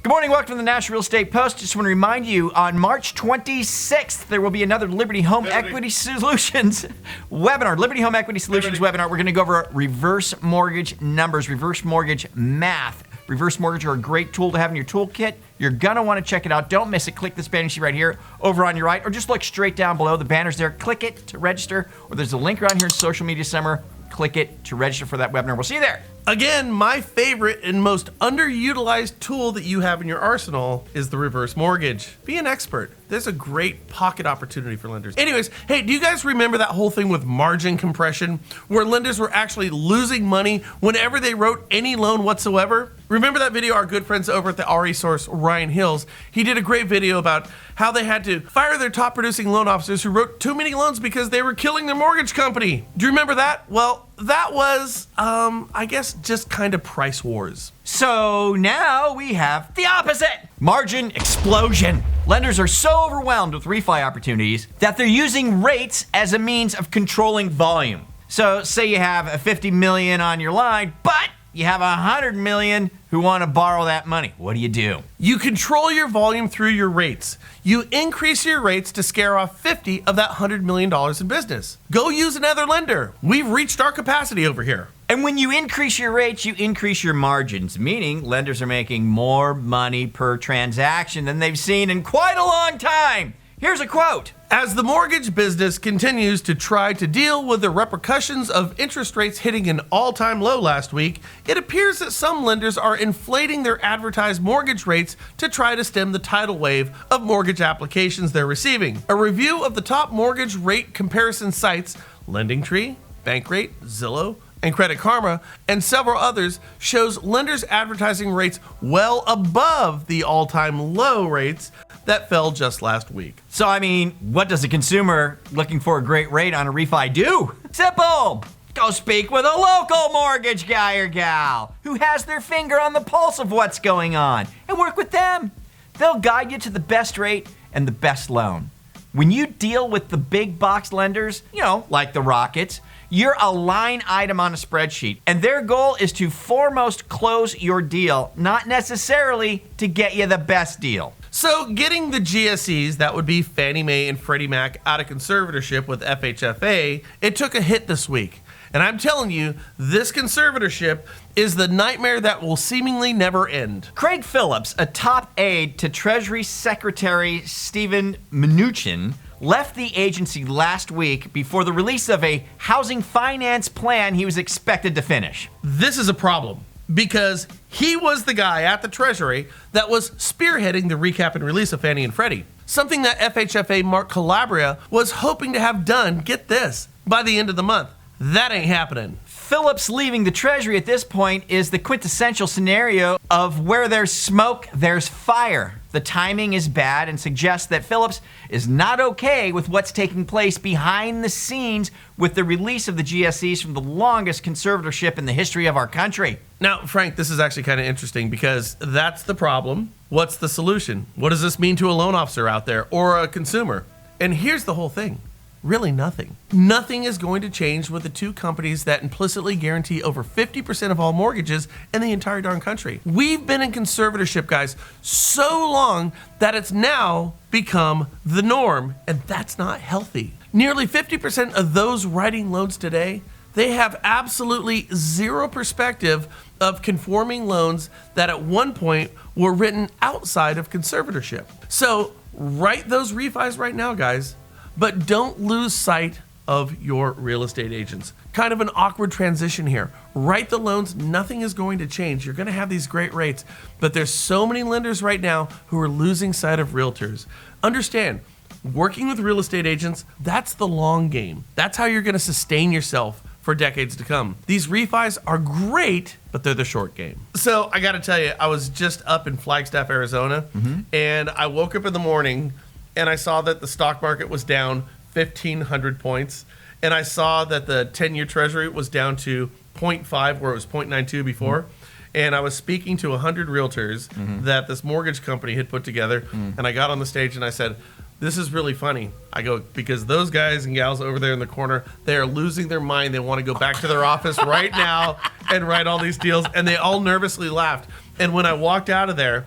Good morning, welcome to the National Real Estate Post. Just want to remind you, on March 26th, there will be another Liberty Home Equity Solutions webinar. Liberty Home Equity Solutions webinar. We're going to go over reverse mortgage numbers, reverse mortgage math. Reverse mortgage are a great tool to have in your toolkit. You're going to want to check it out. Don't miss it. Click this banner sheet right here over on your right, or just look straight down below. The banner's there. Click it to register, or there's a link around here in social media somewhere. Click it to register for that webinar. We'll see you there. Again, my favorite and most underutilized tool that you have in your arsenal is the reverse mortgage. Be an expert. There's a great pocket opportunity for lenders. Anyways, hey, do you guys remember that whole thing with margin compression, where lenders were actually losing money whenever they wrote any loan whatsoever? Remember that video our good friends over at the RE Source, Ryan Hills? He did a great video about how they had to fire their top producing loan officers who wrote too many loans because they were killing their mortgage company. Do you remember that? Well, that was, I guess, just kind of price wars. So now we have the opposite. Margin explosion. Lenders are so overwhelmed with refi opportunities that they're using rates as a means of controlling volume. So say you have a $50 million on your line, but you have $100 million who want to borrow that money. What do? You control your volume through your rates. You increase your rates to scare off 50 of that $100 million in business. Go use another lender. We've reached our capacity over here. And when you increase your rates, you increase your margins, meaning lenders are making more money per transaction than they've seen in quite a long time. Here's a quote. As the mortgage business continues to try to deal with the repercussions of interest rates hitting an all-time low last week, it appears that some lenders are inflating their advertised mortgage rates to try to stem the tidal wave of mortgage applications they're receiving. A review of the top mortgage rate comparison sites, LendingTree, Bankrate, Zillow, and Credit Karma, and several others, shows lenders advertising rates well above the all-time low rates that fell just last week. So, I mean, what does a consumer looking for a great rate on a refi do? Simple. Go speak with a local mortgage guy or gal who has their finger on the pulse of what's going on, and work with them. They'll guide you to the best rate and the best loan. When you deal with the big box lenders, like the Rockets, you're a line item on a spreadsheet, and their goal is to foremost close your deal, not necessarily to get you the best deal. So getting the GSEs, that would be Fannie Mae and Freddie Mac, out of conservatorship with FHFA, it took a hit this week. And I'm telling you, this conservatorship is the nightmare that will seemingly never end. Craig Phillips, a top aide to Treasury Secretary Steven Mnuchin, left the agency last week before the release of a housing finance plan he was expected to finish. This is a problem because he was the guy at the Treasury that was spearheading the recap and release of Fannie and Freddie, something that FHFA Mark Calabria was hoping to have done, get this, by the end of the month. That ain't happening. Phillips leaving the Treasury at this point is the quintessential scenario of where there's smoke, there's fire. The timing is bad and suggests that Phillips is not okay with what's taking place behind the scenes with the release of the GSEs from the longest conservatorship in the history of our country. Now, Frank, this is actually kind of interesting because that's the problem. What's the solution? What does this mean to a loan officer out there or a consumer? And here's the whole thing. Really nothing. Nothing is going to change with the two companies that implicitly guarantee over 50% of all mortgages in the entire darn country. We've been in conservatorship, guys, so long that it's now become the norm, and that's not healthy. Nearly 50% of those writing loans today, they have absolutely zero perspective of conforming loans that at one point were written outside of conservatorship. So write those refis right now, guys. But don't lose sight of your real estate agents. Kind of an awkward transition here. Write the loans, nothing is going to change. You're gonna have these great rates, but there's so many lenders right now who are losing sight of realtors. Understand, working with real estate agents, that's the long game. That's how you're gonna sustain yourself for decades to come. These refis are great, but they're the short game. So I gotta tell you, I was just up in Flagstaff, Arizona, and I woke up in the morning and I saw that the stock market was down 1,500 points. And I saw that the 10-year treasury was down to 0.5, where it was 0.92 before. And I was speaking to 100 realtors that this mortgage company had put together. And I got on the stage and I said, this is really funny. I go, because those guys and gals over there in the corner, they are losing their mind. They want to go back to their office right now and write all these deals. And they all nervously laughed. And when I walked out of there,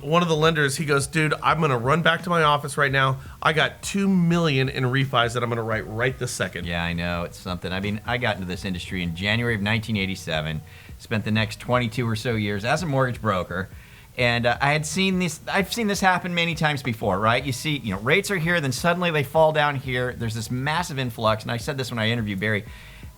one of the lenders, he goes, dude, I'm going to run back to my office right now. I got $2 million in refis that I'm going to write right this second. Yeah, I know. It's something. I mean, I got into this industry in January of 1987, spent the next 22 or so years as a mortgage broker. And I've seen this happen many times before, right? You see, rates are here, then suddenly they fall down here. There's this massive influx. And I said this when I interviewed Barry.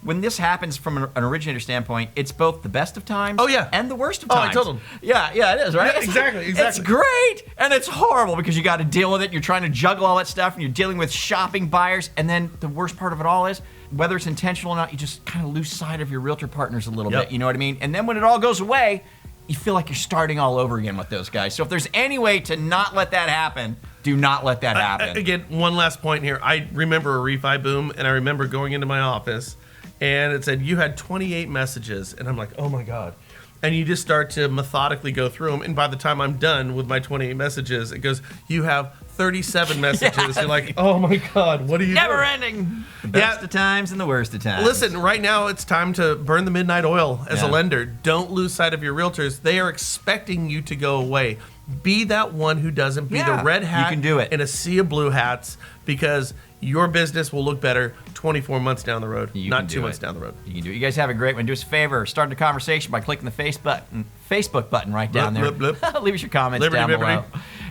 When this happens from an originator standpoint, it's both the best of times and the worst of times. I told him. Yeah, it is, right? Yeah, exactly. It's great, and it's horrible because you got to deal with it. You're trying to juggle all that stuff, and you're dealing with shopping buyers. And then the worst part of it all is, whether it's intentional or not, you just kind of lose sight of your realtor partners a little bit. You know what I mean? And then when it all goes away, you feel like you're starting all over again with those guys. So if there's any way to not let that happen, do not let that happen. Again, one last point here. I remember a refi boom, and I remember going into my office, and it said, you had 28 messages. And I'm like, oh my God. And you just start to methodically go through them. And by the time I'm done with my 28 messages, it goes, you have 37 messages. You're like, oh my God, what are you Never doing? ending. The best of times and the worst of times. Listen, right now it's time to burn the midnight oil as a lender. Don't lose sight of your realtors. They are expecting you to go away. Be that one who doesn't. Be the red hat you can do it. in a sea of blue hats, because your business will look better 24 months down the road, not 2 months down the road. You can do it. You guys have a great one. Do us a favor. Start the conversation by clicking the Facebook button right down there. Leave us your comments down below.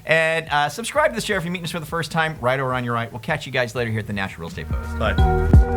And subscribe to the show if you're meeting us for the first time, right over on your right. We'll catch you guys later here at the National Real Estate Post. Bye.